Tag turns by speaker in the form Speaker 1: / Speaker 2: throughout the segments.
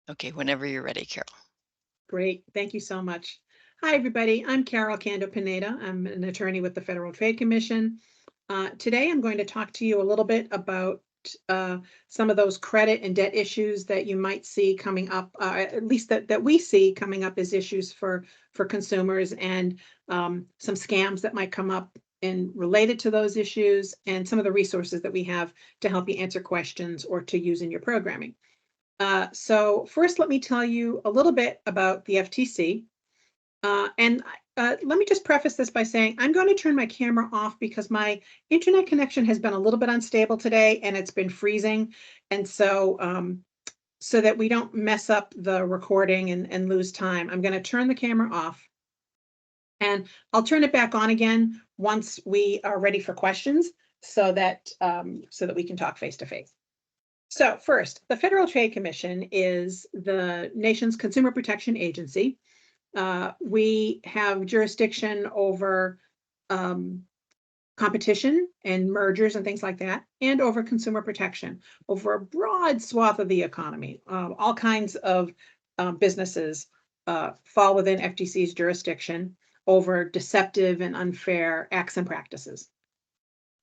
Speaker 1: Okay, whenever you're ready, Carol.
Speaker 2: Great. Thank you so much. Hi, everybody. I'm Carol Kando-Pineda. I'm an attorney with the Federal Trade Commission. Today, I'm going to talk to you a little bit about some of those credit and debt issues that you might see coming up, at least that we see coming up as issues for consumers, and some scams that might come up in related to those issues, and some of the resources that we have to help you answer questions or to use in your programming. So first, let me tell you a little bit about the FTC. And let me just preface this by saying I'm going to turn my camera off because my internet connection has been a little bit unstable today and it's been freezing. And so that we don't mess up the recording and lose time, I'm going to turn the camera off, and I'll turn it back on again once we are ready for questions, so that we can talk face to face. So first, the Federal Trade Commission is the nation's consumer protection agency. We have jurisdiction over um, competition and mergers and things like that, and over consumer protection, over a broad swath of the economy. All kinds of businesses fall within FTC's jurisdiction over deceptive and unfair acts and practices.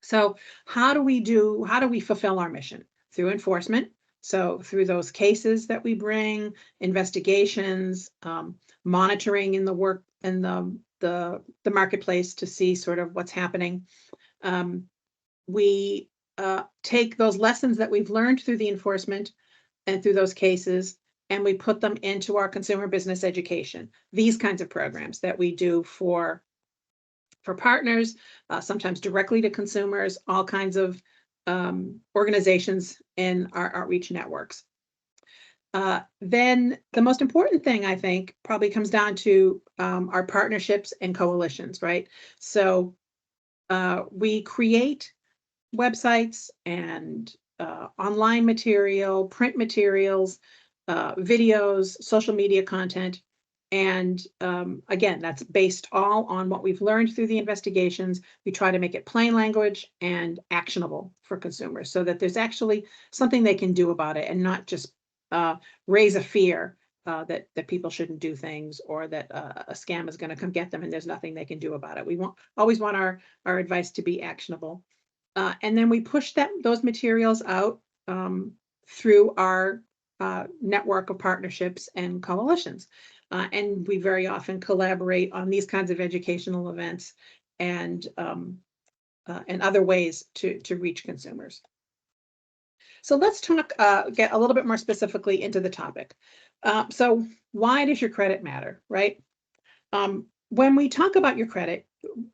Speaker 2: So how do we fulfill our mission? Through enforcement. So through those cases that we bring, investigations, monitoring in the work in the marketplace to see sort of what's happening. Um, we take those lessons that we've learned through the enforcement and through those cases, and we put them into our consumer business education. These kinds of programs that we do for partners, sometimes directly to consumers, all kinds of organizations in our outreach networks. Then the most important thing, I think, probably comes down to our partnerships and coalitions, right? So we create websites and online material, print materials, videos, social media content. And again, that's based all on what we've learned through the investigations. We try to make it plain language and actionable for consumers so that there's actually something they can do about it, and not just uh, raise a fear that people shouldn't do things, or that a scam is going to come get them and there's nothing they can do about it. We always want our advice to be actionable. And then we push those materials out through our network of partnerships and coalitions. And we very often collaborate on these kinds of educational events and other ways to reach consumers. So let's get a little bit more specifically into the topic. So why does your credit matter, right? When we talk about your credit,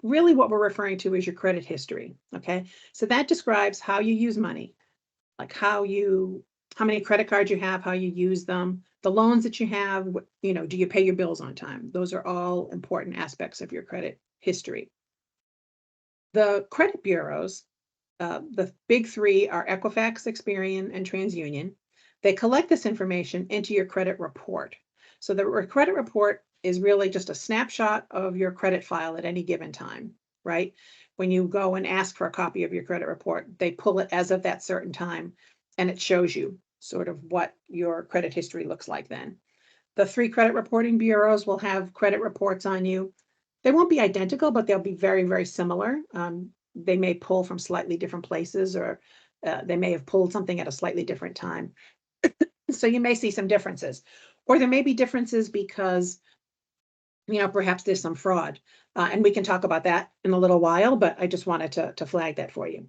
Speaker 2: really what we're referring to is your credit history. Okay, so that describes how you use money, like how many credit cards you have, how you use them, the loans that you have. Do you pay your bills on time? Those are all important aspects of your credit history. The credit bureaus, the big three are Equifax, Experian, and TransUnion. They collect this information into your credit report. So the credit report is really just a snapshot of your credit file at any given time, right? When you go and ask for a copy of your credit report, they pull it as of that certain time, and it shows you sort of what your credit history looks like then. The three credit reporting bureaus will have credit reports on you. They won't be identical, but they'll be very, very similar. They may pull from slightly different places, or they may have pulled something at a slightly different time. So you may see some differences, or there may be differences because perhaps there's some fraud, and we can talk about that in a little while. But I just wanted to flag that for you.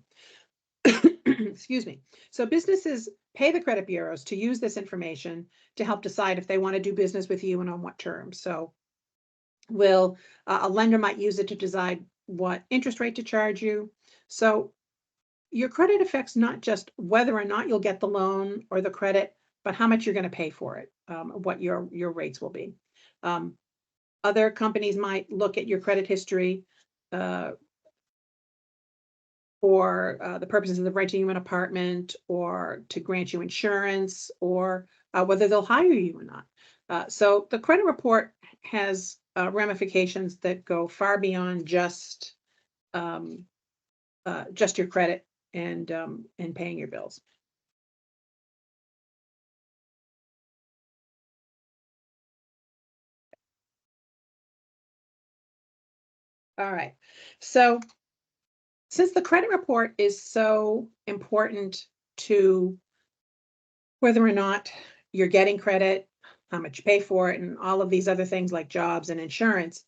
Speaker 2: Excuse me. So businesses pay the credit bureaus to use this information to help decide if they want to do business with you and on what terms. So will a lender might use it to decide what interest rate to charge you. So your credit affects not just whether or not you'll get the loan or the credit, but how much you're going to pay for it, what your rates will be. Um, Other companies might look at your credit history uh, for the purposes of renting you an apartment, or to grant you insurance, or whether they'll hire you or not. So the credit report has ramifications that go far beyond um, just your credit and paying your bills. All right. So since the credit report is so important to whether or not you're getting credit, how much you pay for it, and all of these other things like jobs and insurance,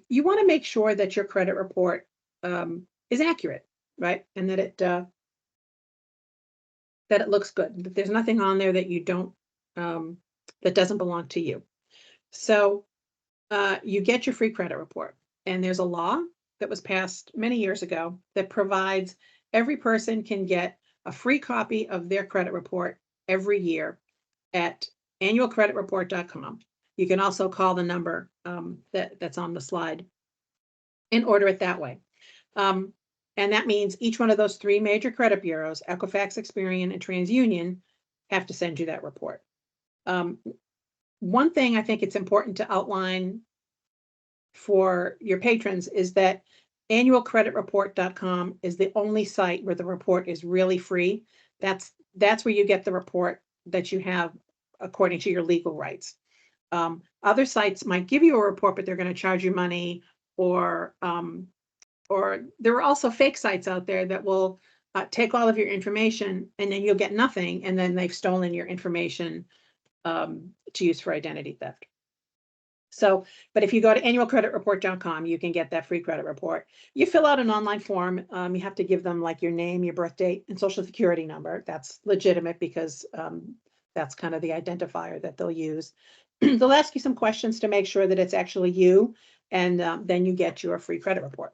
Speaker 2: you want to make sure that your credit report is accurate, right? And that it looks good, that there's nothing on there that you don't that doesn't belong to you. So you get your free credit report, and there's a law that was passed many years ago that provides every person can get a free copy of their credit report every year at annualcreditreport.com. You can also call the number that's on the slide and order it that way. And that means each one of those three major credit bureaus, Equifax, Experian, and TransUnion, have to send you that report. One thing I think it's important to outline for your patrons is that annualcreditreport.com is the only site where the report is really free. That's where you get the report that you have according to your legal rights. Other sites might give you a report, but they're going to charge you money, or there are also fake sites out there that will take all of your information and then you'll get nothing, and then they've stolen your information to use for identity theft. So, but if you go to annualcreditreport.com, you can get that free credit report. You fill out an online form. You have to give them like your name, your birth date, and social security number. That's legitimate because that's kind of the identifier that they'll use. They'll ask you some questions to make sure that it's actually you, and then you get your free credit report.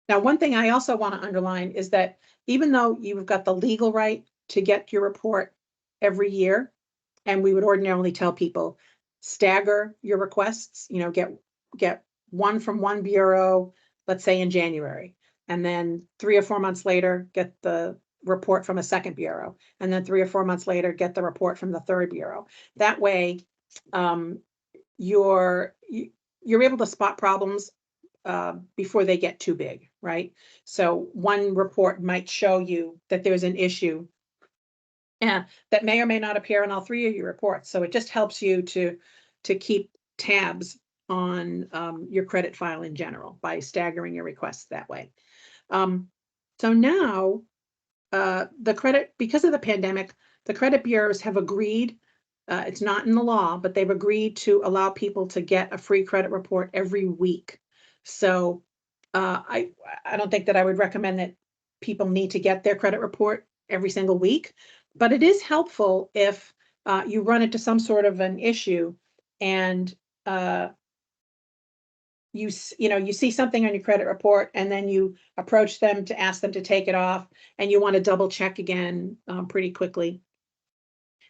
Speaker 2: Now, one thing I also want to underline is that even though you've got the legal right to get your report every year, and we would ordinarily tell people, stagger your requests, get one from one bureau, let's say in January, and then 3 or 4 months later, get the report from a second bureau, and then 3 or 4 months later, get the report from the third bureau. That way, you're able to spot problems before they get too big, right? So one report might show you that there's an issue and that may or may not appear in all three of your reports. So it just helps you to keep tabs on your credit file in general by staggering your requests that way. So now because of the pandemic, the credit bureaus have agreed, it's not in the law, but they've agreed to allow people to get a free credit report every week. So I don't think that I would recommend that people need to get their credit report every single week, but it is helpful if you run into some sort of an issue and you see something on your credit report, and then you approach them to ask them to take it off, and you want to double check again pretty quickly.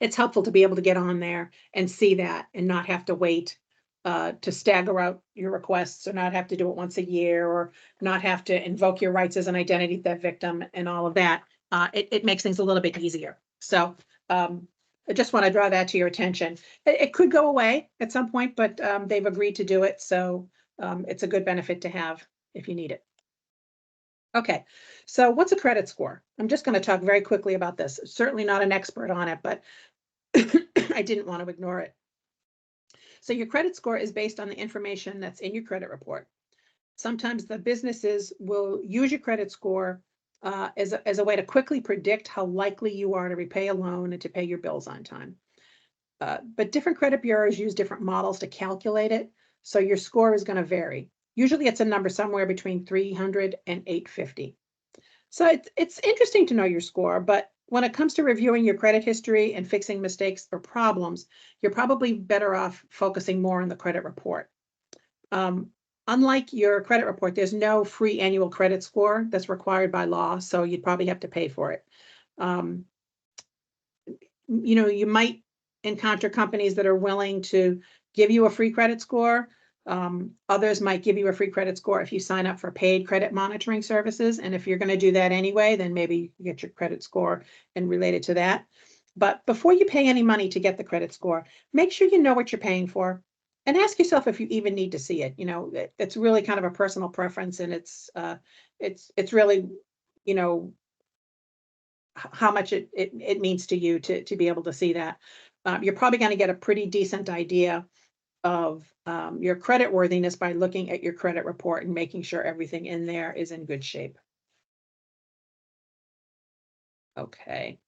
Speaker 2: It's helpful to be able to get on there and see that and not have to wait to stagger out your requests, or not have to do it once a year, or not have to invoke your rights as an identity theft victim and all of that. It makes things a little bit easier. So I just want to draw that to your attention. It could go away at some point, but they've agreed to do it. So it's a good benefit to have if you need it. Okay, so what's a credit score? I'm just going to talk very quickly about this. Certainly not an expert on it, but I didn't want to ignore it. So your credit score is based on the information that's in your credit report. Sometimes the businesses will use your credit score as a way to quickly predict how likely you are to repay a loan and to pay your bills on time. But different credit bureaus use different models to calculate it, so your score is going to vary. Usually it's a number somewhere between 300 and 850. So it's interesting to know your score, but when it comes to reviewing your credit history and fixing mistakes or problems, you're probably better off focusing more on the credit report. Unlike your credit report, there's no free annual credit score that's required by law, so you'd probably have to pay for it. You might encounter companies that are willing to give you a free credit score. Others might give you a free credit score if you sign up for paid credit monitoring services. And if you're going to do that anyway, then maybe you get your credit score and relate it to that. But before you pay any money to get the credit score, make sure you know what you're paying for, and ask yourself if you even need to see it. It's really kind of a personal preference, and it's really, how much it means to you to be able to see that. You're probably going to get a pretty decent idea your credit worthiness by looking at your credit report and making sure everything in there is in good shape. Okay.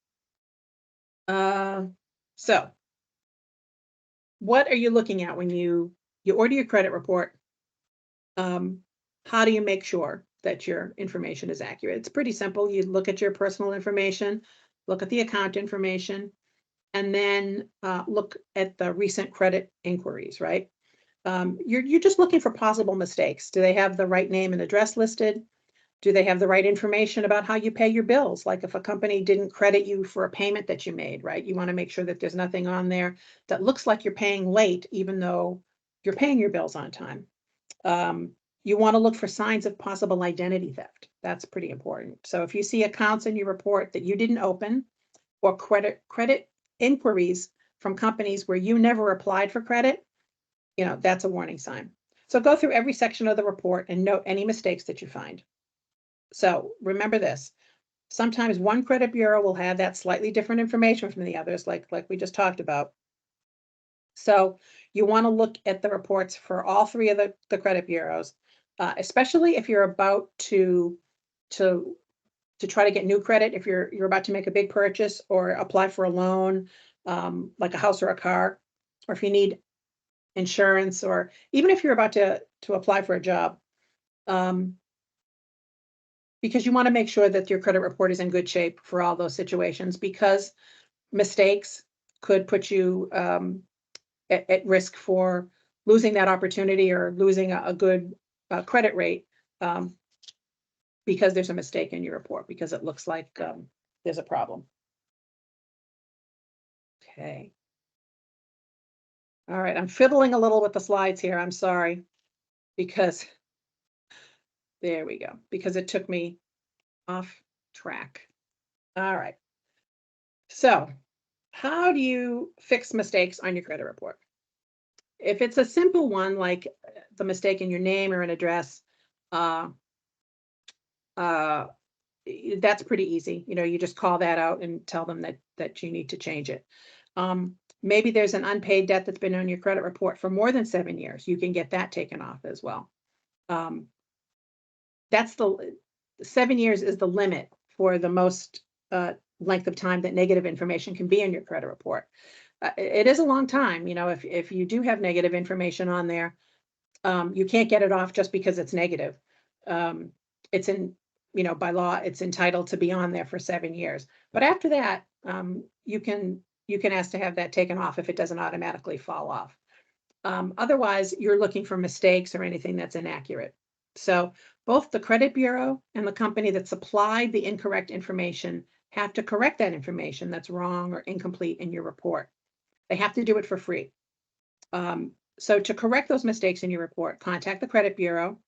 Speaker 2: So what are you looking at when you order your credit report? How do you make sure that your information is accurate? It's pretty simple. You look at your personal information, look at the account information, and then look at the recent credit inquiries, right? You're just looking for possible mistakes. Do they have the right name and address listed? Do they have the right information about how you pay your bills? Like if a company didn't credit you for a payment that you made, right? You want to make sure that there's nothing on there that looks like you're paying late, even though you're paying your bills on time. You want to look for signs of possible identity theft. That's pretty important. So if you see accounts in your report that you didn't open, or credit inquiries from companies where you never applied for credit, that's a warning sign. So go through every section of the report and note any mistakes that you find. So remember this, sometimes one credit bureau will have that slightly different information from the others, like we just talked about. So you want to look at the reports for all three of the credit bureaus, especially if you're about to try to get new credit, if you're about to make a big purchase or apply for a loan, like a house or a car, or if you need insurance, or even if you're about to apply for a job, because you want to make sure that your credit report is in good shape for all those situations, because mistakes could put you at risk for losing that opportunity or losing a good credit rate, because there's a mistake in your report, because it looks like there's a problem. Okay. All right, I'm fiddling a little with the slides here. I'm sorry, because there we go, because it took me off track. All right. So how do you fix mistakes on your credit report? If it's a simple one, like the mistake in your name or an address, that's pretty easy. You just call that out and tell them that you need to change it. Maybe there's an unpaid debt that's been on your credit report for more than 7 years. You can get that taken off as well. That's 7 years is the limit for the most length of time that negative information can be in your credit report. It is a long time. If you do have negative information on there, you can't get it off just because it's negative. It's by law, it's entitled to be on there for 7 years. But after that, you can ask to have that taken off if it doesn't automatically fall off. Otherwise, you're looking for mistakes or anything that's inaccurate. So both the credit bureau and the company that supplied the incorrect information have to correct that information that's wrong or incomplete in your report. They have to do it for free. So to correct those mistakes in your report, contact the credit bureau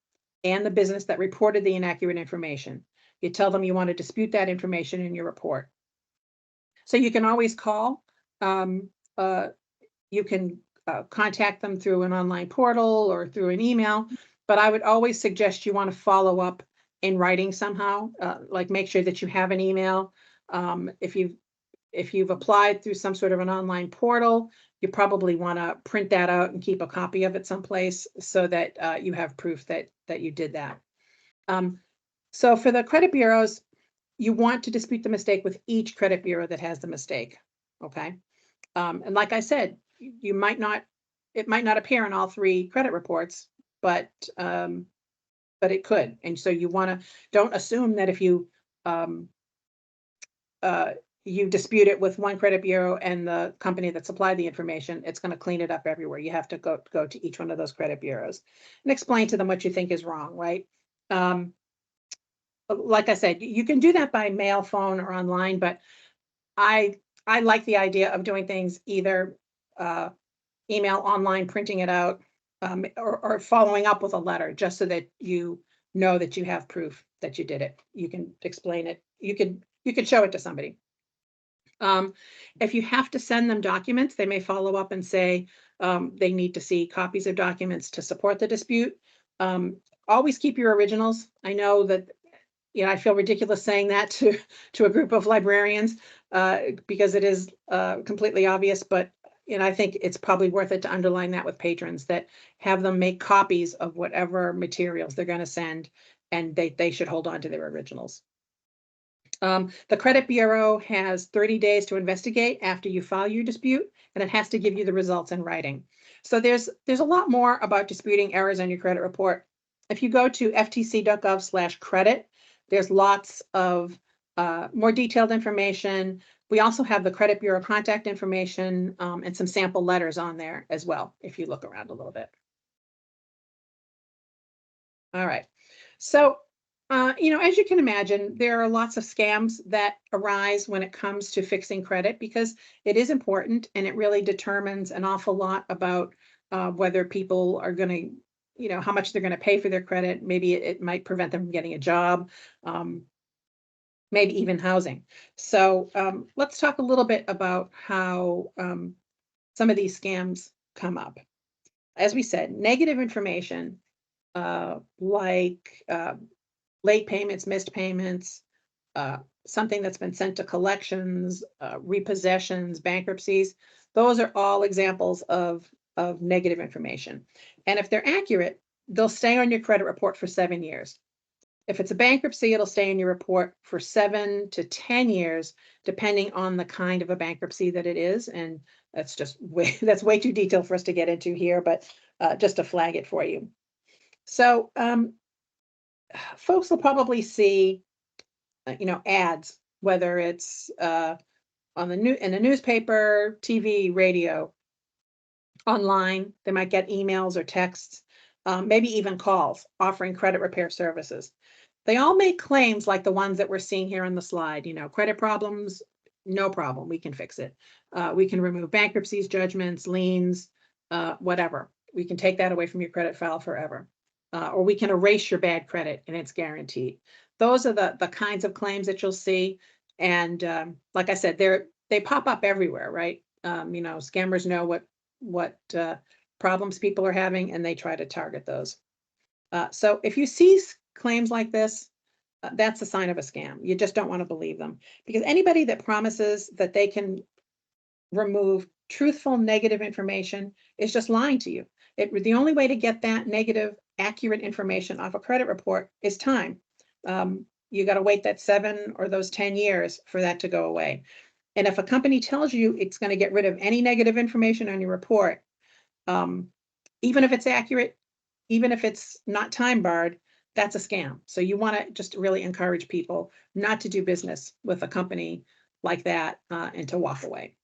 Speaker 2: and the business that reported the inaccurate information. You tell them you want to dispute that information in your report. So you can always call. You can contact them through an online portal or through an email, but I would always suggest you want to follow up in writing somehow, like make sure that you have an email. If you've applied through some sort of an online portal, you probably want to print that out and keep a copy of it someplace so that you have proof that you did that. So for the credit bureaus, you want to dispute the mistake with each credit bureau that has the mistake. Okay. And like I said, it might not appear in all three credit reports, but it could. And so you don't assume that if you dispute it with one credit bureau and the company that supplied the information, it's going to clean it up everywhere. You have to go to each one of those credit bureaus and explain to them what you think is wrong, right? Like I said, you can do that by mail, phone, or online, but I like the idea of doing things either email, online, printing it out, or following up with a letter, just so that you know that you have proof that you did it. You can explain it. You could show it to somebody. If you have to send them documents, they may follow up and say they need to see copies of documents to support the dispute. Always keep your originals. I know that I feel ridiculous saying that to a group of librarians because it is completely obvious, but and I think it's probably worth it to underline that with patrons, that have them make copies of whatever materials they're going to send, and they should hold on to their originals. The Credit Bureau has 30 days to investigate after you file your dispute, and it has to give you the results in writing. So there's a lot more about disputing errors on your credit report. If you go to ftc.gov/credit, there's lots of more detailed information. We also have the Credit Bureau contact information and some sample letters on there as well, if you look around a little bit. All right. So, as you can imagine, there are lots of scams that arise when it comes to fixing credit, because it is important and it really determines an awful lot about whether people are going to, how much they're going to pay for their credit. Maybe it might prevent them from getting a job, maybe even housing. So let's talk a little bit about how some of these scams come up. As we said, negative information like late payments, missed payments, something that's been sent to collections, repossessions, bankruptcies. Those are all examples of negative information. And if they're accurate, they'll stay on your credit report for 7 years. If it's a bankruptcy, it'll stay in your report for 7 to 10 years, depending on the kind of a bankruptcy that it is. And that's way too detailed for us to get into here, but just to flag it for you. So folks will probably see, ads, whether it's in the newspaper, TV, radio, online. They might get emails or texts, maybe even calls offering credit repair services. They all make claims like the ones that we're seeing here on the slide. Credit problems, no problem, we can fix it. We can remove bankruptcies, judgments, liens, whatever. We can take that away from your credit file forever. Or we can erase your bad credit and it's guaranteed. Those are the kinds of claims that you'll see. And like I said, they pop up everywhere, right? Scammers know what problems people are having, and they try to target those. So if you see claims like this, that's a sign of a scam. You just don't want to believe them, because anybody that promises that they can remove truthful negative information is just lying to you. The only way to get that negative, accurate information off a credit report is time. You got to wait that 7 or those 10 years for that to go away. And if a company tells you it's going to get rid of any negative information on your report, even if it's accurate, even if it's not time barred, that's a scam. So you want to just really encourage people not to do business with a company like that and to walk away.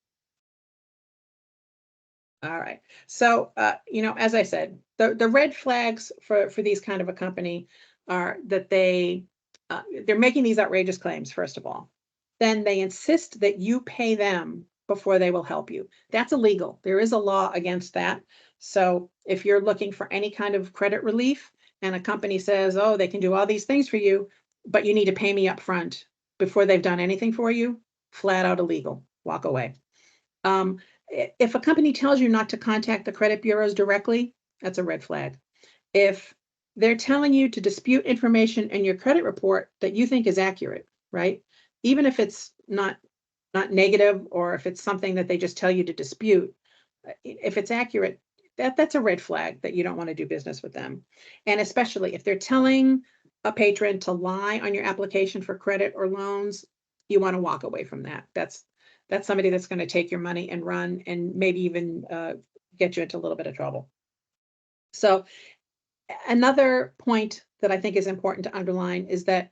Speaker 2: All right. So, as I said, the red flags for these kind of a company are that they're making these outrageous claims, first of all. Then they insist that you pay them before they will help you. That's illegal. There is a law against that. So if you're looking for any kind of credit relief and a company says, oh, they can do all these things for you, but you need to pay me up front before they've done anything for you, flat out illegal. Walk away. If a company tells you not to contact the credit bureaus directly, that's a red flag. If they're telling you to dispute information in your credit report that you think is accurate, right? Even if it's not negative, or if it's something that they just tell you to dispute, if it's accurate, that's a red flag that you don't want to do business with them. And especially if they're telling a patron to lie on your application for credit or loans, you want to walk away from that. That's somebody that's going to take your money and run, and maybe even get you into a little bit of trouble. So another point that I think is important to underline is that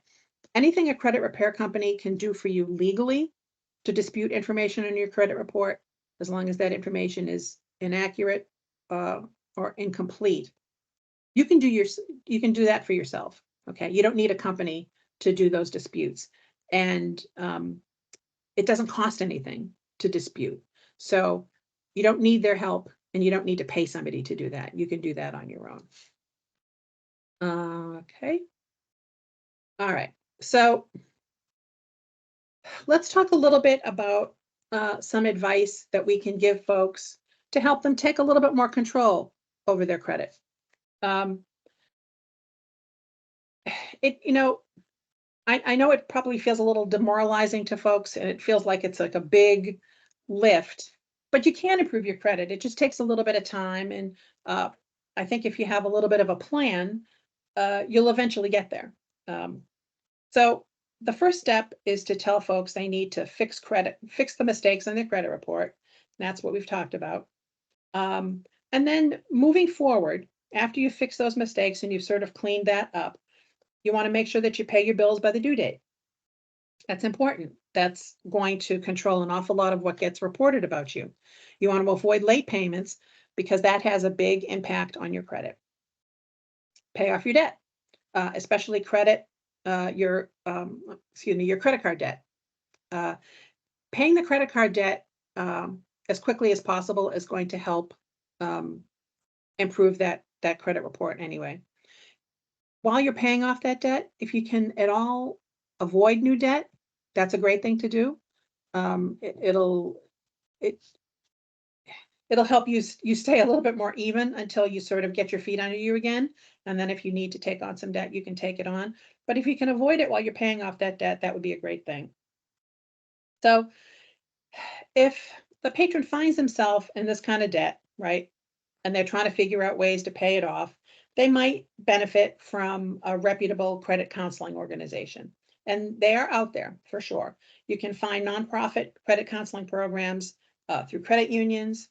Speaker 2: anything a credit repair company can do for you legally to dispute information in your credit report, as long as that information is inaccurate or incomplete, you can do that for yourself. Okay, you don't need a company to do those disputes, and it doesn't cost anything to dispute. So you don't need their help, and you don't need to pay somebody to do that. You can do that on your own. Okay. All right. So let's talk a little bit about some advice that we can give folks to help them take a little bit more control over their credit. I know it probably feels a little demoralizing to folks, and it feels like it's like a big lift but you can improve your credit. It just takes a little bit of time. And I think if you have a little bit of a plan, you'll eventually get there. So the first step is to tell folks they need to fix the mistakes in their credit report. That's what we've talked about. And then moving forward, after you fix those mistakes and you've sort of cleaned that up, you want to make sure that you pay your bills by the due date. That's important. That's going to control an awful lot of what gets reported about you. You want to avoid late payments because that has a big impact on your credit. Pay off your debt, especially your credit card debt. Paying the credit card debt as quickly as possible is going to help improve that credit report anyway. While you're paying off that debt, if you can at all avoid new debt, that's a great thing to do. It'll help you stay a little bit more even until you sort of get your feet under you again. And then if you need to take on some debt, you can take it on. But if you can avoid it while you're paying off that debt, that would be a great thing. So if the patron finds himself in this kind of debt, right, and they're trying to figure out ways to pay it off, they might benefit from a reputable credit counseling organization. And they are out there for sure. You can find nonprofit credit counseling programs through credit unions.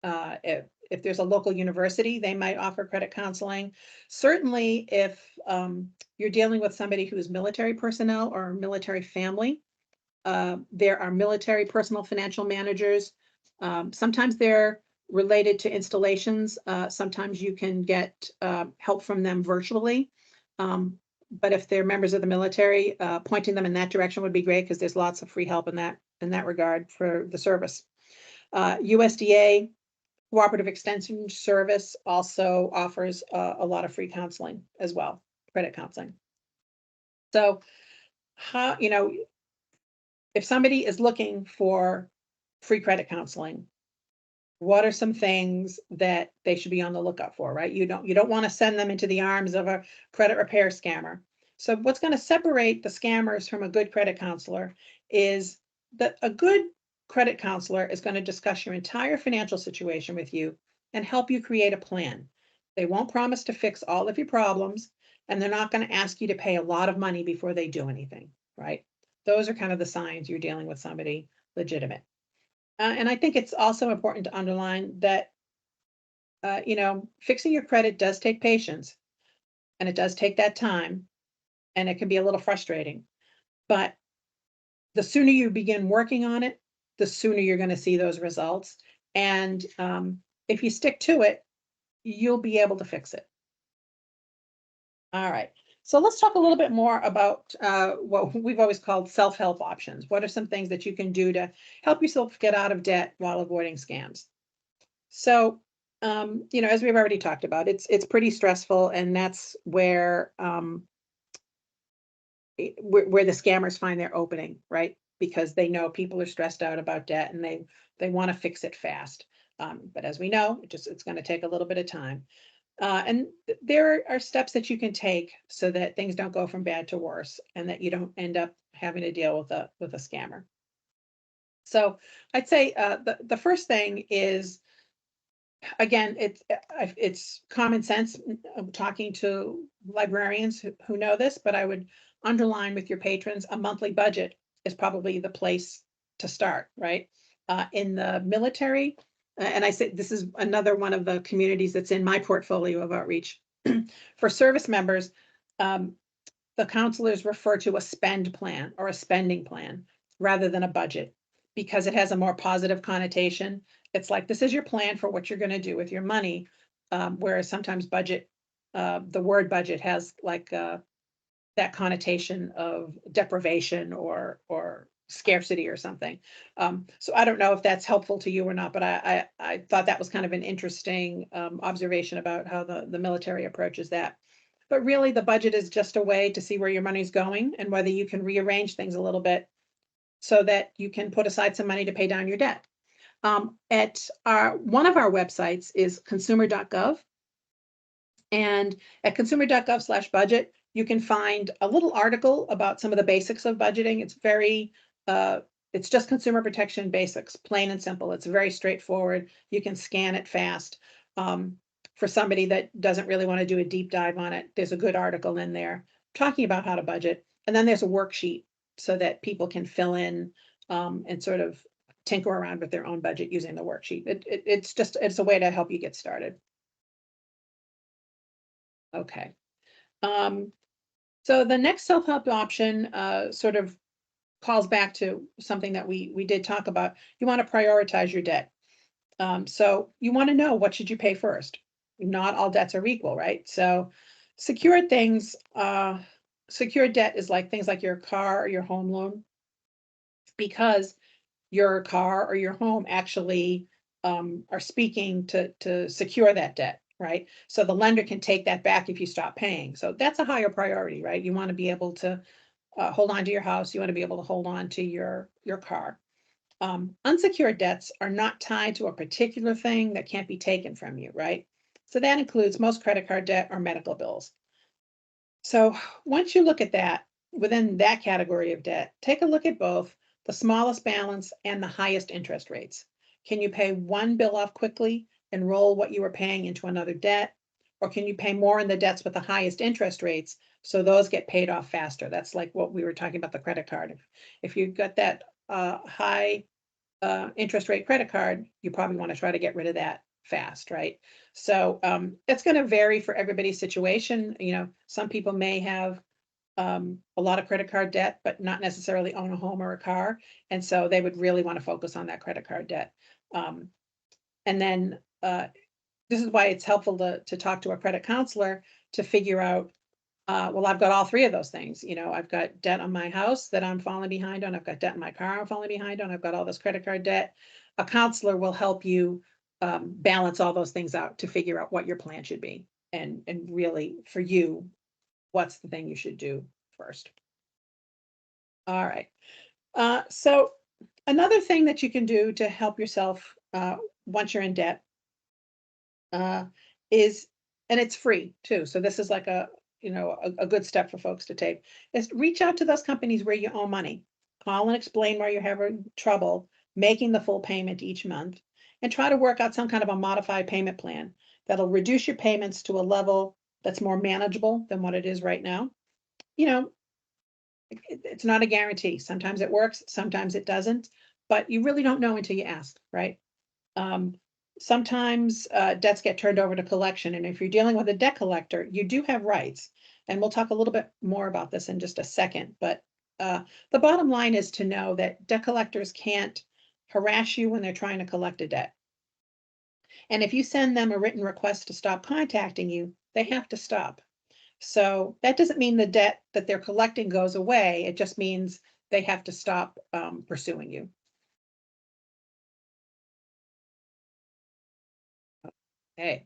Speaker 2: If there's a local university, they might offer credit counseling. Certainly, if you're dealing with somebody who is military personnel or military family, there are military personal financial managers. Sometimes they're related to installations. Sometimes you can get help from them virtually. But if they're members of the military, pointing them in that direction would be great because there's lots of free help in that regard for the service. USDA Cooperative Extension Service also offers a lot of free counseling as well, credit counseling. So, if somebody is looking for free credit counseling, what are some things that they should be on the lookout for, right? You don't want to send them into the arms of a credit repair scammer. So what's going to separate the scammers from a good credit counselor is that a good credit counselor is going to discuss your entire financial situation with you and help you create a plan. They won't promise to fix all of your problems, and they're not going to ask you to pay a lot of money before they do anything, right? Those are kind of the signs you're dealing with somebody legitimate. And I think it's also important to underline that, fixing your credit does take patience, and it does take that time, and it can be a little frustrating. But the sooner you begin working on it, the sooner you're going to see those results. And if you stick to it, you'll be able to fix it. All right. So let's talk a little bit more about what we've always called self-help options. What are some things that you can do to help yourself get out of debt while avoiding scams? So, as we've already talked about, it's pretty stressful, and that's where the scammers find their opening, right? Because they know people are stressed out about debt and they want to fix it fast. But as we know, it's going to take a little bit of time. And there are steps that you can take so that things don't go from bad to worse and that you don't end up having to deal with a scammer. So I'd say the first thing is, again, it's common sense. I'm talking to librarians who know this, but I would underline with your patrons, a monthly budget is probably the place to start, right? In the military, and I say this is another one of the communities that's in my portfolio of outreach. For service members, the counselors refer to a spend plan or a spending plan rather than a budget because it has a more positive connotation. It's like, this is your plan for what you're going to do with your money, whereas sometimes budget, the word budget has like that connotation of deprivation or scarcity or something. So I don't know if that's helpful to you or not, but I thought that was kind of an interesting observation about how the military approaches that. But really, the budget is just a way to see where your money's going and whether you can rearrange things a little bit so that you can put aside some money to pay down your debt. At one of our websites is consumer.gov. And at consumer.gov/budget, you can find a little article about some of the basics of budgeting. It's very it's just consumer protection basics, plain and simple. It's very straightforward. You can scan it fast. For somebody that doesn't really want to do a deep dive on it, there's a good article in there talking about how to budget. And then there's a worksheet so that people can fill in and sort of tinker around with their own budget using the worksheet. It's a way to help you get started. Okay. So the next self-help option sort of calls back to something that we did talk about. You want to prioritize your debt. So you want to know, what should you pay first? Not all debts are equal, right? So secured things, secured debt is like things like your car or your home loan, because your car or your home actually are speaking to secure that debt, right? So the lender can take that back if you stop paying. So that's a higher priority, right? You want to be able to hold on to your house. You want to be able to hold on to your car. Unsecured debts are not tied to a particular thing that can't be taken from you, right? So that includes most credit card debt or medical bills. So once you look at that, within that category of debt, take a look at both the smallest balance and the highest interest rates. Can you pay one bill off quickly and roll what you were paying into another debt? Or can you pay more in the debts with the highest interest rates, so those get paid off faster? That's like what we were talking about the credit card. If you've got that high interest rate credit card, you probably want to try to get rid of that fast, right? So it's going to vary for everybody's situation. You know, some people may have a lot of credit card debt, but not necessarily own a home or a car. And so they would really want to focus on that credit card debt. And then this is why it's helpful to talk to a credit counselor to figure out, well, I've got all three of those things. You know, I've got debt on my house that I'm falling behind on. I've got debt in my car I'm falling behind on. I've got all this credit card debt. A counselor will help you balance all those things out to figure out what your plan should be. And really, for you, what's the thing you should do first. All right. So another thing that you can do to help yourself once you're in debt is, and it's free too. So this is like a good step for folks to take, is reach out to those companies where you owe money. Call and explain where you're having trouble making the full payment each month, and try to work out some kind of a modified payment plan that'll reduce your payments to a level that's more manageable than what it is right now. You know, it's not a guarantee. Sometimes it works, sometimes it doesn't, but you really don't know until you ask, right? Sometimes debts get turned over to collection, and if you're dealing with a debt collector, you do have rights. And we'll talk a little bit more about this in just a second, but the bottom line is to know that debt collectors can't harass you when they're trying to collect a debt. And if you send them a written request to stop contacting you, they have to stop. So that doesn't mean the debt that they're collecting goes away. It just means they have to stop pursuing you. Okay.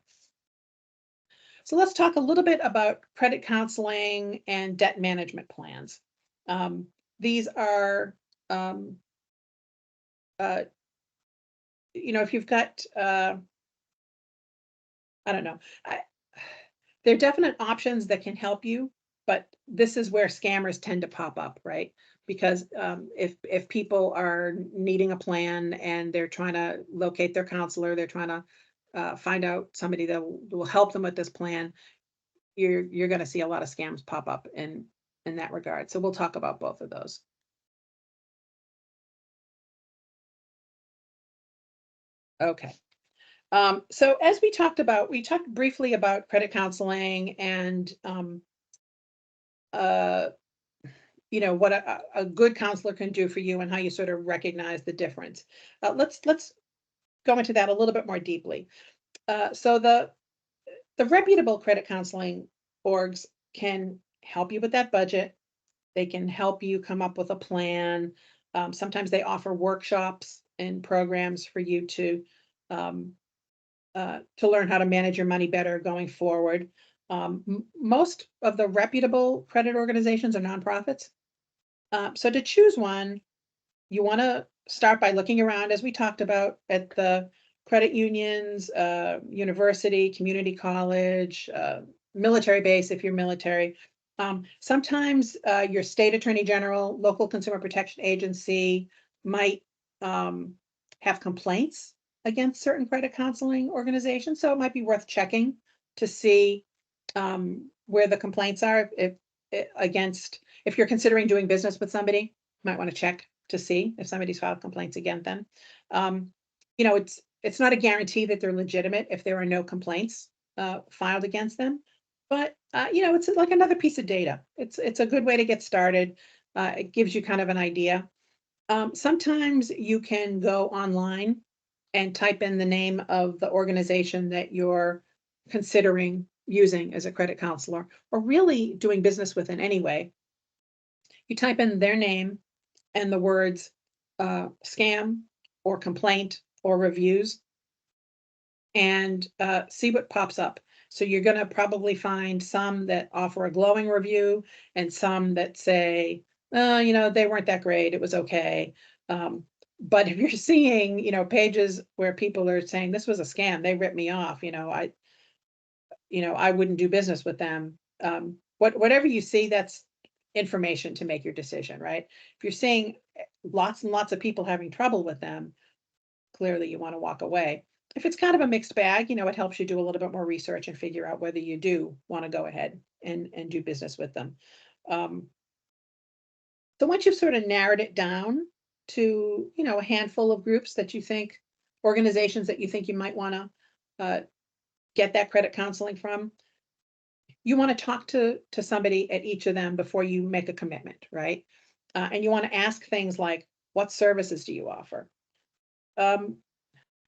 Speaker 2: So let's talk a little bit about credit counseling and debt management plans. These are, if you've got, I don't know, there are definite options that can help you, but this is where scammers tend to pop up, right? Because if people are needing a plan and they're trying to locate their counselor, they're trying to find out somebody that will help them with this plan, you're going to see a lot of scams pop up in that regard. So we'll talk about both of those. Okay. So as we talked briefly about credit counseling and what a good counselor can do for you and how you sort of recognize the difference. Let's go into that a little bit more deeply. So the reputable credit counseling orgs can help you with that budget. They can help you come up with a plan. Sometimes they offer workshops and programs for you to learn how to manage your money better going forward. Most of the reputable credit organizations are nonprofits. So to choose one, you want to start by looking around, as we talked about, at the credit unions, university, community college, military base if you're military. Sometimes your state attorney general, local consumer protection agency, might have complaints against certain credit counseling organizations. So it might be worth checking to see where the complaints are. If you're considering doing business with somebody, you might want to check to see if somebody's filed complaints against them. It's not a guarantee that they're legitimate if there are no complaints filed against them. But it's like another piece of data. It's a good way to get started. It gives you kind of an idea. Sometimes you can go online and type in the name of the organization that you're considering using as a credit counselor, or really doing business with in any way. You type in their name and the words scam or complaint or reviews, and see what pops up. So you're going to probably find some that offer a glowing review and some that say, they weren't that great, it was okay. But if you're seeing, pages where people are saying this was a scam, they ripped me off, I wouldn't do business with them. Whatever you see, that's information to make your decision, right? If you're seeing lots and lots of people having trouble with them, clearly you want to walk away. If it's kind of a mixed bag, it helps you do a little bit more research and figure out whether you do want to go ahead and do business with them. So once you've sort of narrowed it down to, a handful of groups that you think, organizations that you think you might want to get that credit counseling from, you want to talk to somebody at each of them before you make a commitment, right? And you want to ask things like, what services do you offer?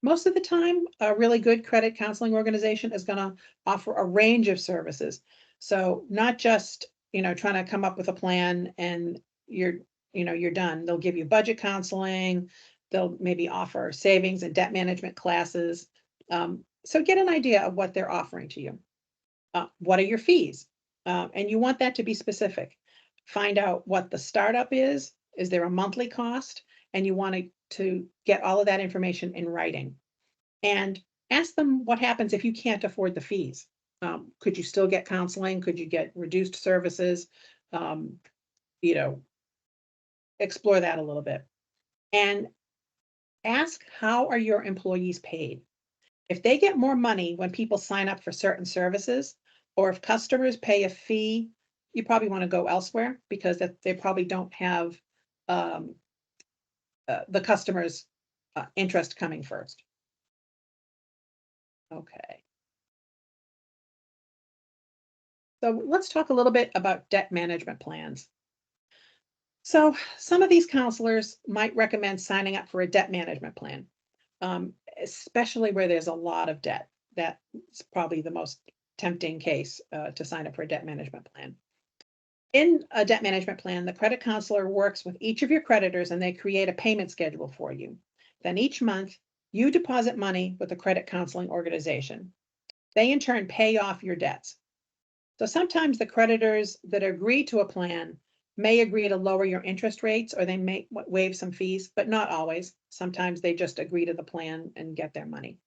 Speaker 2: Most of the time, a really good credit counseling organization is going to offer a range of services. So not just, trying to come up with a plan and you're done. They'll give you budget counseling. They'll maybe offer savings and debt management classes. So get an idea of what they're offering to you. What are your fees? And you want that to be specific. Find out what the startup is. Is there a monthly cost? And you want to get all of that information in writing. And ask them what happens if you can't afford the fees. Could you still get counseling? Could you get reduced services? Explore that a little bit. And ask, how are your employees paid? If they get more money when people sign up for certain services, or if customers pay a fee, you probably want to go elsewhere because they probably don't have the customer's interest coming first. Okay. So let's talk a little bit about debt management plans. So some of these counselors might recommend signing up for a debt management plan, especially where there's a lot of debt. That's probably the most tempting case to sign up for a debt management plan. In a debt management plan, the credit counselor works with each of your creditors and they create a payment schedule for you. Then each month, you deposit money with the credit counseling organization. They in turn pay off your debts. So sometimes the creditors that agree to a plan may agree to lower your interest rates, or they may waive some fees, but not always. Sometimes they just agree to the plan and get their money.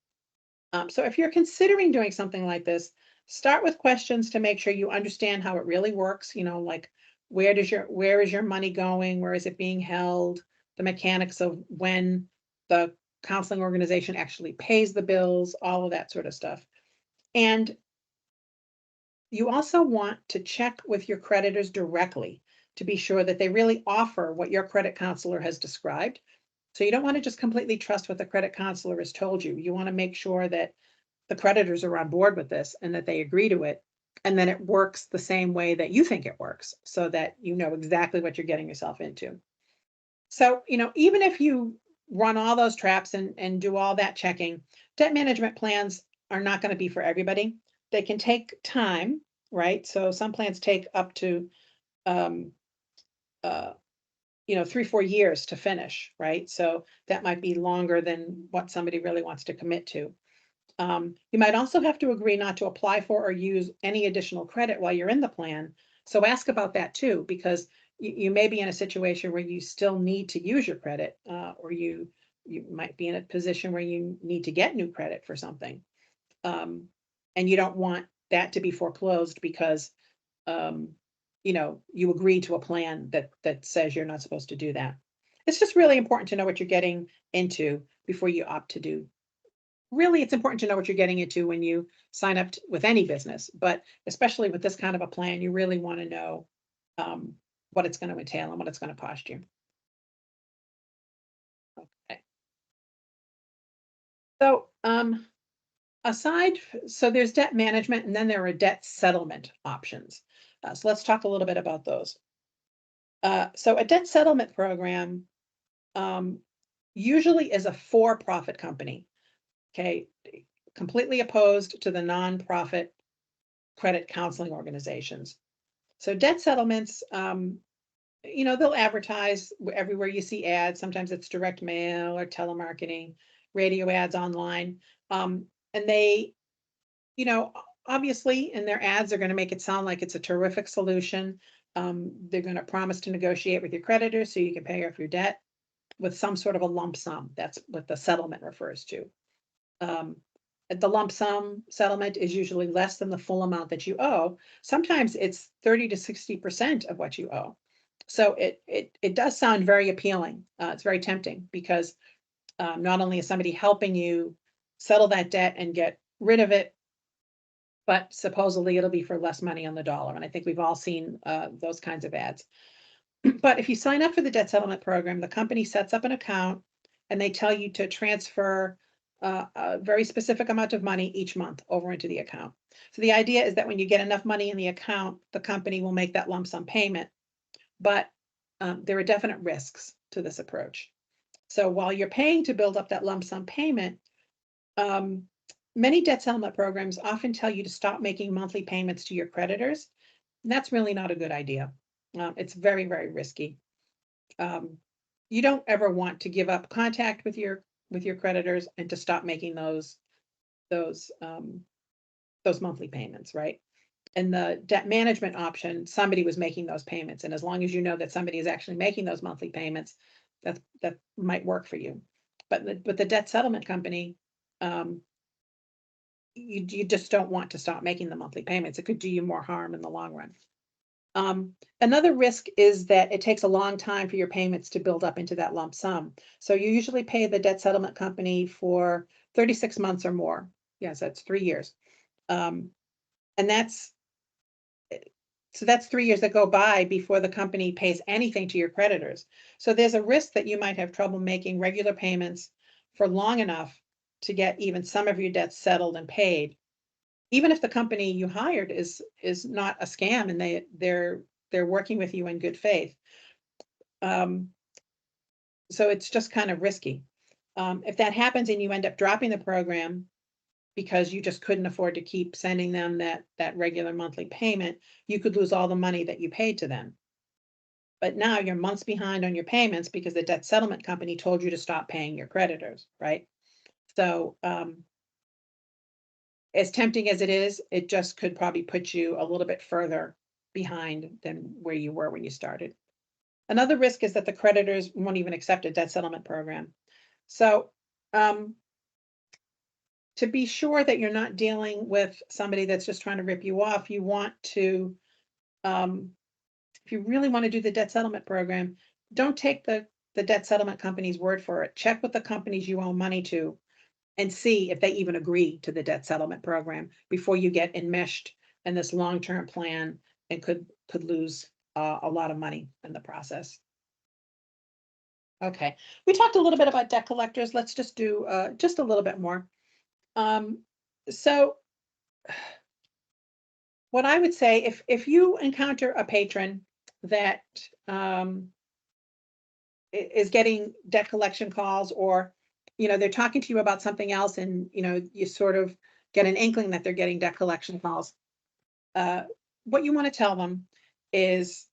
Speaker 2: So if you're considering doing something like this, start with questions to make sure you understand how it really works. Like where is your money going? Where is it being held? The mechanics of when the counseling organization actually pays the bills, all of that sort of stuff. And you also want to check with your creditors directly to be sure that they really offer what your credit counselor has described. So you don't want to just completely trust what the credit counselor has told you. You want to make sure that the creditors are on board with this and that they agree to it, and then it works the same way that you think it works, so that you know exactly what you're getting yourself into. So, even if you run all those traps and do all that checking, debt management plans are not going to be for everybody. They can take time, right? So some plans take up to 3-4 years to finish, right? So that might be longer than what somebody really wants to commit to. You might also have to agree not to apply for or use any additional credit while you're in the plan. So ask about that too, because you may be in a situation where you still need to use your credit, or you might be in a position where you need to get new credit for something. And you don't want that to be foreclosed because you agree to a plan that says you're not supposed to do that. it's just really important to know what you're getting into before you opt to do. Really, it's important to know what you're getting into when you sign up with any business, but especially with this kind of a plan, you really want to know what it's going to entail and what it's going to cost you. Okay. So, so there's debt management, and then there are debt settlement options. So let's talk a little bit about those. So a debt settlement program um, usually is a for-profit company. Okay, completely opposed to the nonprofit credit counseling organizations. So debt settlements, they'll advertise everywhere you see ads. Sometimes it's direct mail or telemarketing, radio ads online. And they, you know, obviously in their ads, they're going to make it sound like it's a terrific solution. They're going to promise to negotiate with your creditors so you can pay off your debt with some sort of a lump sum. That's what the settlement refers to. The lump sum settlement is usually less than the full amount that you owe. Sometimes it's 30 to 60% of what you owe. So it does sound very appealing. It's very tempting because not only is somebody helping you settle that debt and get rid of it, but supposedly it'll be for less money on the dollar. And I think we've all seen those kinds of ads. But if you sign up for the debt settlement program, the company sets up an account and they tell you to transfer a very specific amount of money each month over into the account. So the idea is that when you get enough money in the account, the company will make that lump sum payment. But there are definite risks to this approach. So while you're paying to build up that lump sum payment, many debt settlement programs often tell you to stop making monthly payments to your creditors. And that's really not a good idea. It's very, very risky. You don't ever want to give up contact with your creditors and to stop making those monthly payments, right? And the debt management option, somebody was making those payments, and as long as you know that somebody is actually making those monthly payments, that might work for you. But the debt settlement company, you just don't want to stop making the monthly payments. It could do you more harm in the long run. Another risk is that it takes a long time for your payments to build up into that lump sum. So you usually pay the debt settlement company for 36 months or more. Yes, that's 3 years. And that's 3 years that go by before the company pays anything to your creditors. So there's a risk that you might have trouble making regular payments for long enough to get even some of your debts settled and paid, even if the company you hired is not a scam and they're working with you in good faith. So it's just kind of risky. If that happens and you end up dropping the program because you just couldn't afford to keep sending them that regular monthly payment, you could lose all the money that you paid to them. But now you're months behind on your payments because the debt settlement company told you to stop paying your creditors, right? So as tempting as it is, it just could probably put you a little bit further behind than where you were when you started. Another risk is that the creditors won't even accept a debt settlement program. So to be sure that you're not dealing with somebody that's just trying to rip you off, you want to, if you really want to do the debt settlement program, don't take the debt settlement company's word for it. Check with the companies you owe money to and see if they even agree to the debt settlement program before you get enmeshed in this long-term plan and could lose a lot of money in the process. Okay, we talked a little bit about debt collectors. Let's just do just a little bit more. So what I would say, if you encounter a patron that is getting debt collection calls, or they're talking to you about something else, and you sort of get an inkling that they're getting debt collection calls, what you want to tell them is,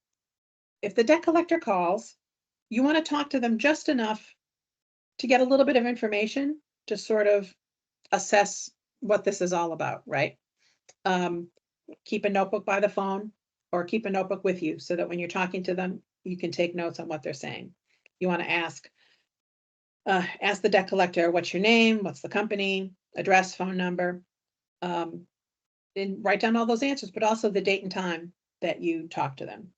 Speaker 2: if the debt collector calls, you want to talk to them just enough to get a little bit of information to sort of assess what this is all about, right? Keep a notebook by the phone or keep a notebook with you so that when you're talking to them, you can take notes on what they're saying. You want to ask the debt collector, what's your name? What's the company, address, phone number? And write down all those answers, but also the date and time that you talk to them.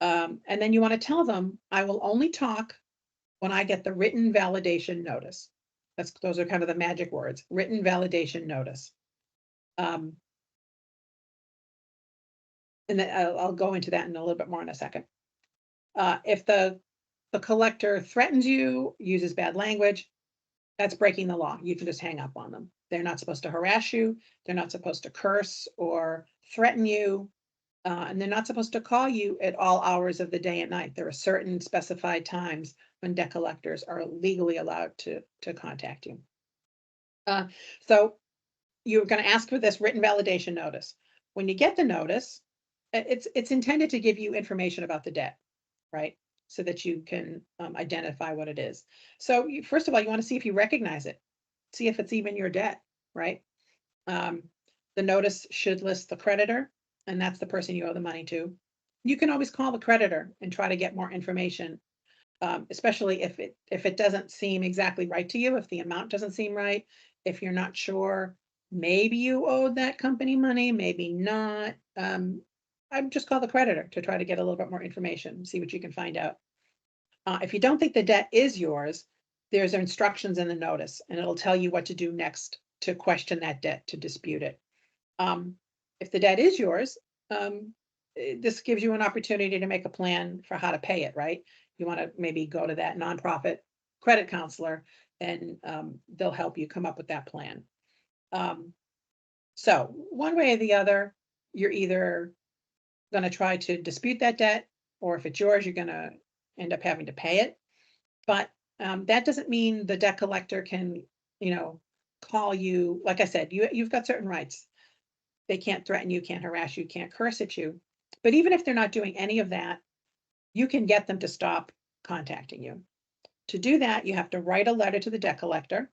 Speaker 2: And then you want to tell them, I will only talk when I get the written validation notice. Those are kind of the magic words, written validation notice. And then I'll go into that in a little bit more in a second. If the collector threatens you, uses bad language, that's breaking the law. You can just hang up on them. They're not supposed to harass you. They're not supposed to curse or threaten you. And they're not supposed to call you at all hours of the day and night. There are certain specified times when debt collectors are legally allowed to contact you. So you're going to ask for this written validation notice. When you get the notice, it's intended to give you information about the debt, right? So that you can identify what it is. So first of all, you want to see if you recognize it, see if it's even your debt, right? The notice should list the creditor, and that's the person you owe the money to. You can always call the creditor and try to get more information, especially if it doesn't seem exactly right to you, if the amount doesn't seem right, if you're not sure, maybe you owed that company money, maybe not. I'd just call the creditor to try to get a little bit more information, see what you can find out. If you don't think the debt is yours, there's instructions in the notice, and it'll tell you what to do next to question that debt, to dispute it. If the debt is yours, this gives you an opportunity to make a plan for how to pay it, right? You want to maybe go to that nonprofit credit counselor, and they'll help you come up with that plan. So one way or the other, you're either going to try to dispute that debt, or if it's yours, you're going to end up having to pay it. But that doesn't mean the debt collector can, call you. Like I said, you've got certain rights. They can't threaten you, can't harass you, can't curse at you. But even if they're not doing any of that, you can get them to stop contacting you. To do that, you have to write a letter to the debt collector.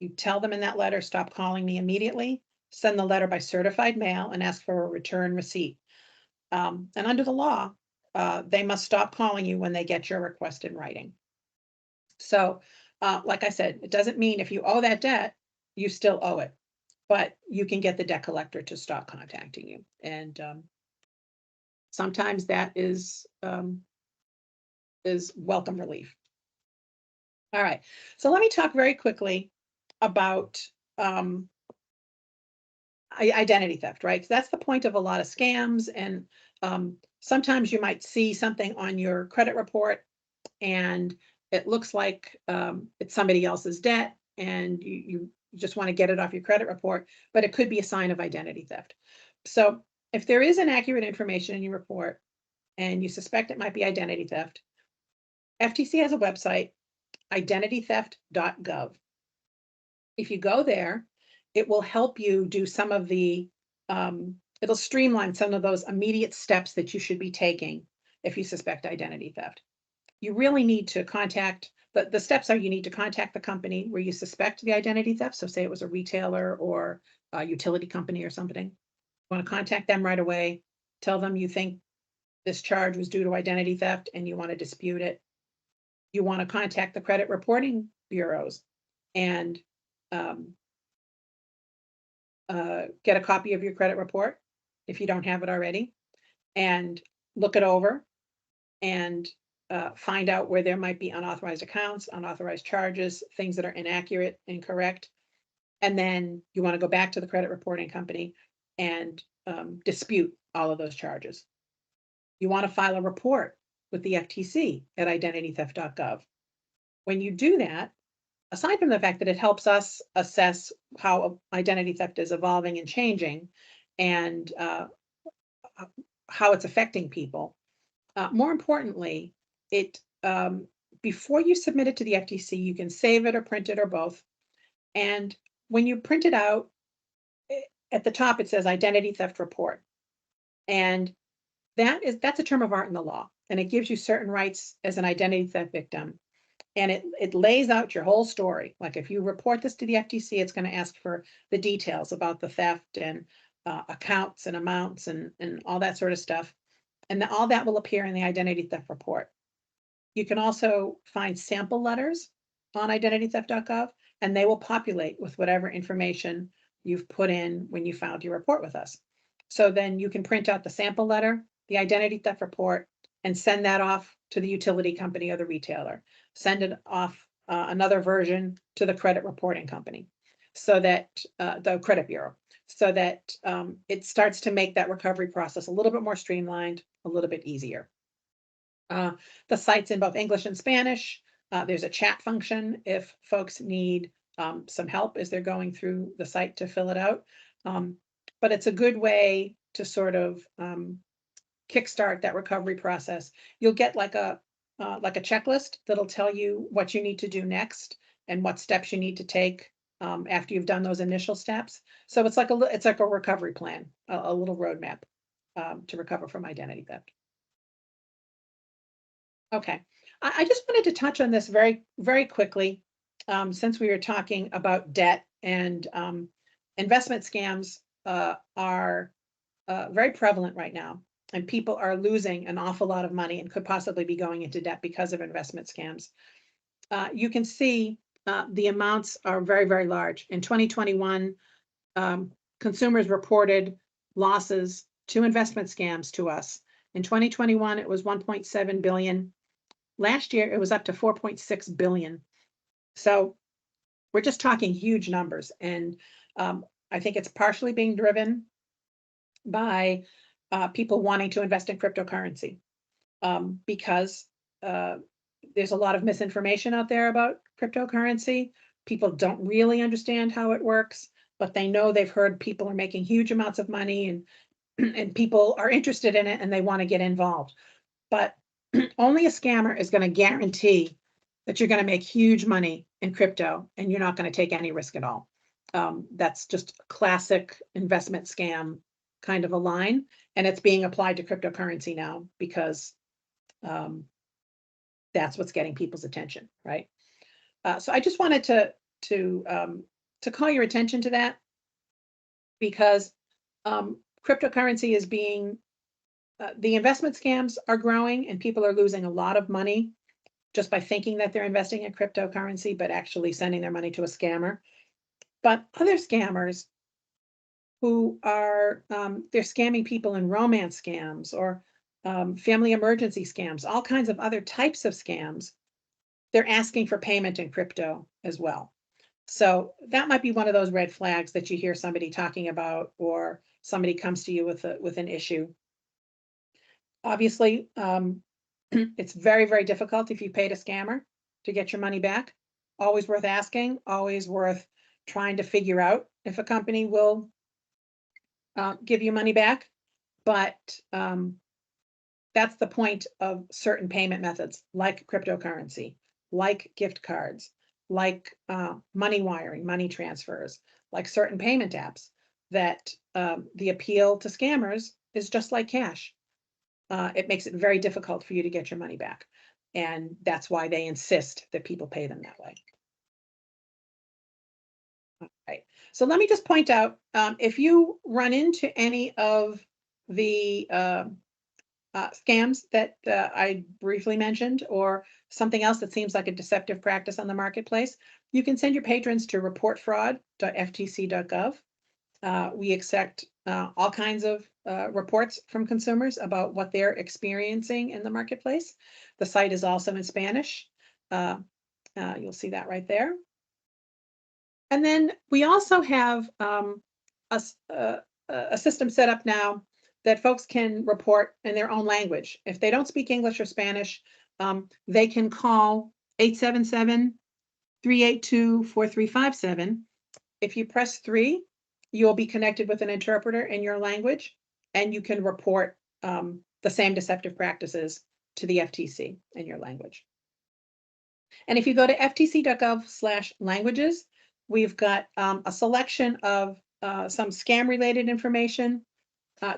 Speaker 2: You tell them in that letter, stop calling me immediately, send the letter by certified mail, and ask for a return receipt. And under the law, they must stop calling you when they get your request in writing. So, like I said, it doesn't mean if you owe that debt, you still owe it, but you can get the debt collector to stop contacting you. And sometimes that is welcome relief. All right, so let me talk very quickly about identity theft, right? So that's the point of a lot of scams. And sometimes you might see something on your credit report and it looks like it's somebody else's debt, and you just want to get it off your credit report, but it could be a sign of identity theft. So if there is inaccurate information in your report and you suspect it might be identity theft, FTC has a website, identitytheft.gov. If you go there, it will help you do some of the, it'll streamline some of those immediate steps that you should be taking if you suspect identity theft. You really need to contact, the steps are you need to contact the company where you suspect the identity theft. So say it was a retailer or a utility company or something. You want to contact them right away, tell them you think this charge was due to identity theft and you want to dispute it. You want to contact the credit reporting bureaus and get a copy of your credit report if you don't have it already, and look it over and find out where there might be unauthorized accounts, unauthorized charges, things that are inaccurate, incorrect. And then you want to go back to the credit reporting company and dispute all of those charges. You want to file a report with the FTC at identitytheft.gov. When you do that, aside from the fact that it helps us assess how identity theft is evolving and changing and how it's affecting people, more importantly, it before you submit it to the FTC, you can save it or print it or both. And when you print it out, at the top it says identity theft report. And that's a term of art in the law. And it gives you certain rights as an identity theft victim. And it lays out your whole story. Like if you report this to the FTC, it's going to ask for the details about the theft and accounts and amounts and all that sort of stuff. And all that will appear in the identity theft report. You can also find sample letters on identitytheft.gov, and they will populate with whatever information you've put in when you filed your report with us. So then you can print out the sample letter, the identity theft report, and send that off to the utility company or the retailer. Send it off another version to the credit reporting company, so that the credit bureau, so that it starts to make that recovery process a little bit more streamlined, a little bit easier. The site's in both English and Spanish. There's a chat function if folks need some help as they're going through the site to fill it out. But it's a good way to sort of kickstart that recovery process. You'll get like a checklist that'll tell you what you need to do next and what steps you need to take after you've done those initial steps. So it's like a recovery plan, a little roadmap to recover from identity theft. Okay, I just wanted to touch on this very, very quickly, since we were talking about debt and investment scams are very prevalent right now, and people are losing an awful lot of money and could possibly be going into debt because of investment scams. You can see the amounts are very, very large. In 2021, consumers reported losses to investment scams to us. In 2021, it was 1.7 billion. Last year, it was up to 4.6 billion. So we're just talking huge numbers. And I think it's partially being driven by people wanting to invest in cryptocurrency because there's a lot of misinformation out there about cryptocurrency. People don't really understand how it works, but they know they've heard people are making huge amounts of money and people are interested in it and they want to get involved. But only a scammer is going to guarantee that you're going to make huge money in crypto and you're not going to take any risk at all. That's just a classic investment scam kind of a line, and it's being applied to cryptocurrency now because that's what's getting people's attention, right? So I just wanted to call your attention to that because cryptocurrency is being the investment scams are growing and people are losing a lot of money just by thinking that they're investing in cryptocurrency, but actually sending their money to a scammer. But other scammers who are, they're scamming people in romance scams or family emergency scams, all kinds of other types of scams, they're asking for payment in crypto as well. So that might be one of those red flags that you hear somebody talking about, or somebody comes to you with an issue. Obviously, it's very, very difficult if you paid a scammer to get your money back. Always worth asking, always worth trying to figure out if a company will give you money back. But that's the point of certain payment methods like cryptocurrency, like gift cards, like money wiring, money transfers, like certain payment apps, that the appeal to scammers is just like cash. It makes it very difficult for you to get your money back. And that's why they insist that people pay them that way. All right. So let me just point out, if you run into any of the scams that I briefly mentioned, or something else that seems like a deceptive practice on the marketplace, you can send your patrons to reportfraud.ftc.gov. We accept all kinds of reports from consumers about what they're experiencing in the marketplace. The site is also in Spanish. You'll see that right there. And then we also have a system set up now that folks can report in their own language. If they don't speak English or Spanish, they can call 877-382-4357. If you press 3, you'll be connected with an interpreter in your language, and you can report the same deceptive practices to the FTC in your language. And if you go to ftc.gov/languages, we've got a selection of some scam-related information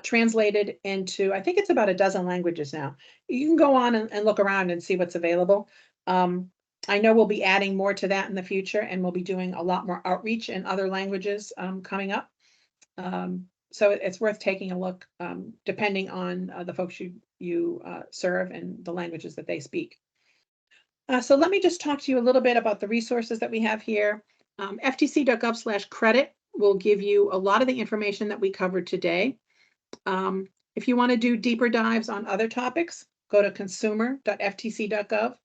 Speaker 2: translated into, I think it's about a dozen languages now. You can go on and look around and see what's available. I know we'll be adding more to that in the future, and we'll be doing a lot more outreach in other languages coming up. So it's worth taking a look, depending on the folks you serve and the languages that they speak. So let me just talk to you a little bit about the resources that we have here. ftc.gov/credit will give you a lot of the information that we covered today. If you want to do deeper dives on other topics, go to consumer.ftc.gov.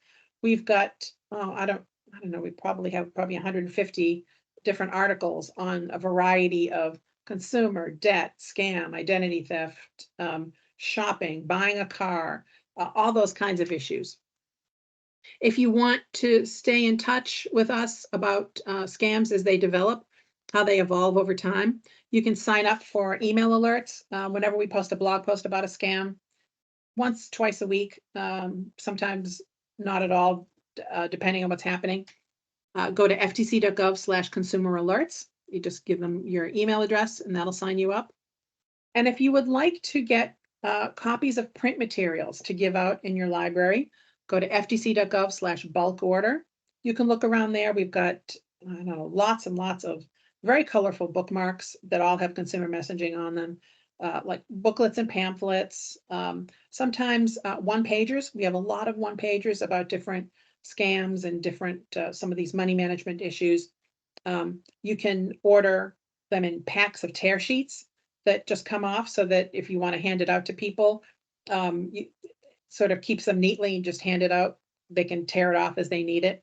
Speaker 2: We've got, I don't know, we probably have 150 different articles on a variety of consumer, debt, scam, identity theft, shopping, buying a car, all those kinds of issues. If you want to stay in touch with us about scams as they develop, how they evolve over time, you can sign up for email alerts whenever we post a blog post about a scam, once, twice a week, sometimes not at all, depending on what's happening. Go to ftc.gov/consumer alerts. You just give them your email address and that'll sign you up. And if you would like to get copies of print materials to give out in your library, go to ftc.gov/bulk order. You can look around there. We've got, I don't know, lots and lots of very colorful bookmarks that all have consumer messaging on them, like booklets and pamphlets. Sometimes one-pagers. We have a lot of one-pagers about different scams and different, some of these money management issues. You can order them in packs of tear sheets that just come off so that if you want to hand it out to people, you sort of keeps them neatly and just hand it out. They can tear it off as they need it.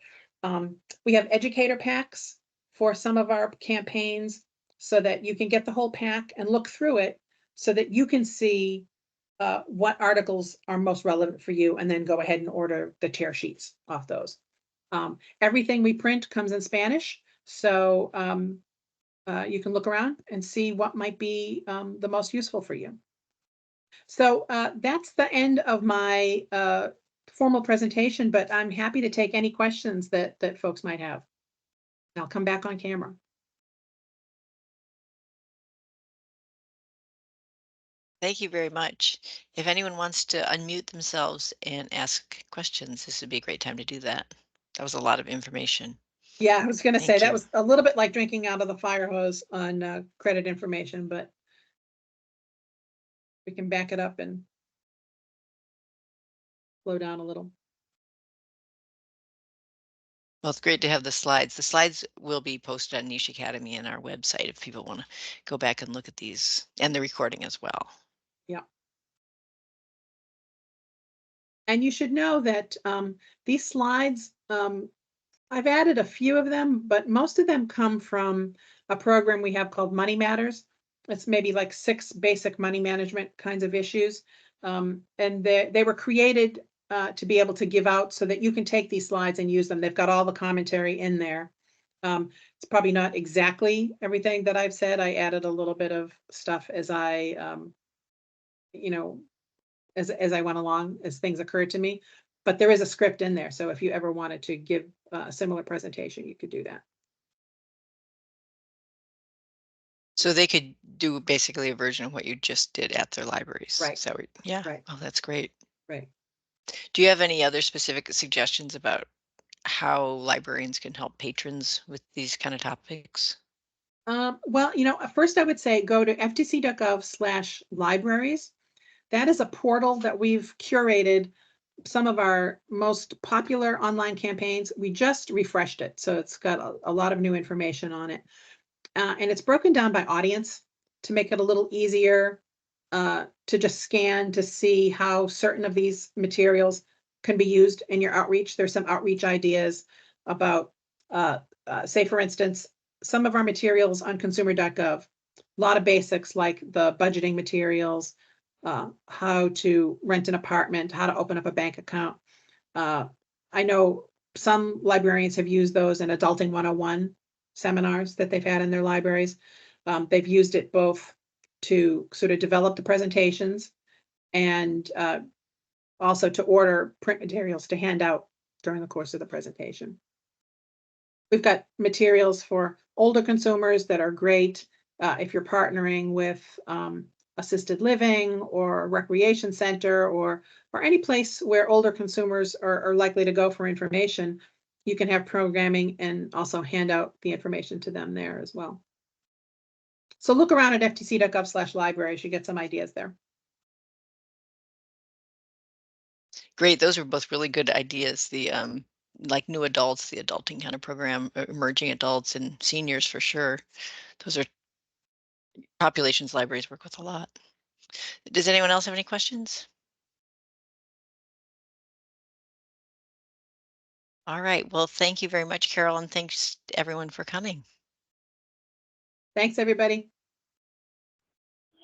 Speaker 2: We have educator packs for some of our campaigns so that you can get the whole pack and look through it so that you can see what articles are most relevant for you and then go ahead and order the tear sheets off those. Everything we print comes in Spanish, so you can look around and see what might be the most useful for you. So that's the end of my formal presentation, but I'm happy to take any questions that folks might have. I'll come back on camera.
Speaker 1: Thank you very much. If anyone wants to unmute themselves and ask questions, this would be a great time to do that. That was a lot of information.
Speaker 2: Yeah, I was going to say
Speaker 1: Thank
Speaker 2: that
Speaker 1: you.
Speaker 2: was a little bit like drinking out of the fire hose on credit information, but we can back it up and slow down a little.
Speaker 1: Well, it's great to have the slides. The slides will be posted on Niche Academy and our website if people want to go back and look at these, and the recording as well.
Speaker 2: Yeah. And you should know that these slides, I've added a few of them, but most of them come from a program we have called Money Matters. It's maybe like 6 basic money management kinds of issues. And they were created to be able to give out so that you can take these slides and use them. They've got all the commentary in there. It's probably not exactly everything that I've said. I added a little bit of stuff as I, you know, as I went along, as things occurred to me. But there is a script in there. So if you ever wanted to give a similar presentation, you could do that.
Speaker 1: So they could do basically a version of what you just did at their libraries.
Speaker 2: Right.
Speaker 1: So yeah.
Speaker 2: Right.
Speaker 1: Oh, that's great.
Speaker 2: Right.
Speaker 1: Do you have any other specific suggestions about how librarians can help patrons with these kind of topics?
Speaker 2: Well, first I would say go to ftc.gov/libraries. That is a portal that we've curated some of our most popular online campaigns. We just refreshed it, so it's got a lot of new information on it. And it's broken down by audience to make it a little easier to just scan to see how certain of these materials can be used in your outreach. There's some outreach ideas about, say, for instance, some of our materials on consumer.gov, a lot of basics like the budgeting materials, how to rent an apartment, how to open up a bank account. I know some librarians have used those in Adulting 101 seminars that they've had in their libraries. They've used it both to sort of develop the presentations and also to order print materials to hand out during the course of the presentation. We've got materials for older consumers that are great if you're partnering with assisted living or a recreation center or any place where older consumers are likely to go for information. You can have programming and also hand out the information to them there as well. So look around at ftc.gov/libraries. You get some ideas there.
Speaker 1: Great. Those are both really good ideas. The like new adults, the adulting kind of program, emerging adults and seniors for sure. Those are populations libraries work with a lot. Does anyone else have any questions? All right. Well, thank you very much, Carol, and thanks to everyone for coming.
Speaker 2: Thanks, everybody.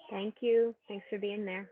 Speaker 3: Thank you. Thanks for being there.